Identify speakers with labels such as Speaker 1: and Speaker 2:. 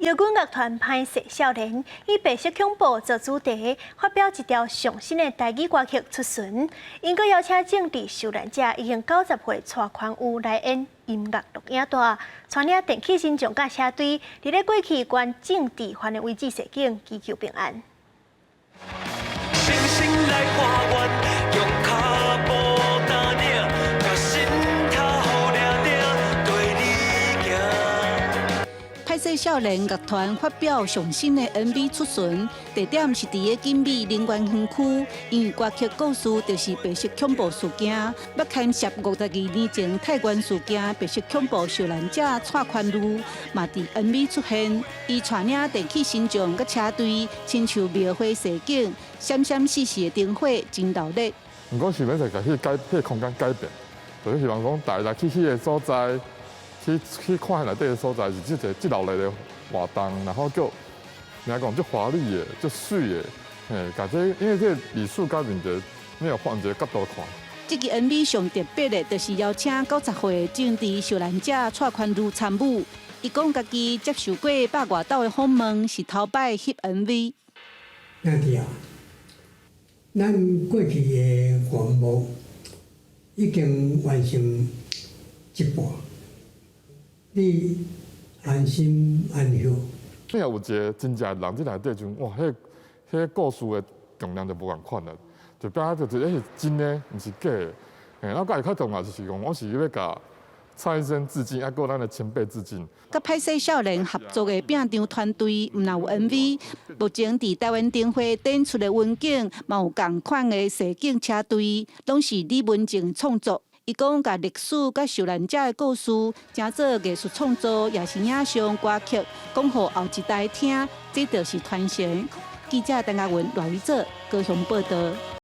Speaker 1: 摇滚乐团拍摄少年以白色恐怖做主题，发表一条上新的台语歌曲《出巡》。因阁邀请政治受难者已经90岁蔡宽宇来演音乐录影带，带领电气新将甲车队，伫咧过去关政治犯的危机事件祈求平安。
Speaker 2: 拍摄少年乐团发表上新的 MV 出巡，地点是伫个景美林园园区。因为歌曲故事就是白色恐怖事件，要牵涉52年前泰源事件白色恐怖受难者蔡宽宇，嘛伫 MV 出现。伊带领电气新将佮车队，亲像描绘实景，闪闪烁烁的灯火真热烈。
Speaker 3: 毋过想要就甲迄空间改变，就是希望讲大家去迄个所在。 去看内底的所在是即老类的活动，然后就人家讲就华丽的、就水的，感觉因为这艺术甲人的没有换一个角度看。
Speaker 2: 这个 MV 上特别的，就是邀请90岁政治受难者蔡宽宇参与。伊讲家己接受过100外道的访问，是头摆翕 MV。
Speaker 4: 兄弟啊，咱过去的愿望已经完成一半。 你安心安休。
Speaker 3: 你若有一个真正人，即内底就哇，迄故事的重量就无共款了，就变做就是是真的，毋是假的。然后甲较重要就是讲，我是要甲蔡医生致敬，还有咱的前辈致敬。
Speaker 2: 甲拍摄少年合作的饼场团队，毋但有 MV， 目前伫台湾灯会展出的文景，嘛有同款的实景车队，拢是李文静创作。 伊讲，甲历史、甲受难者的故事，正做艺术创作，也是影像歌曲，讲互后一代听，这就是传承。记者陈嘉文、赖宇哲高雄报道。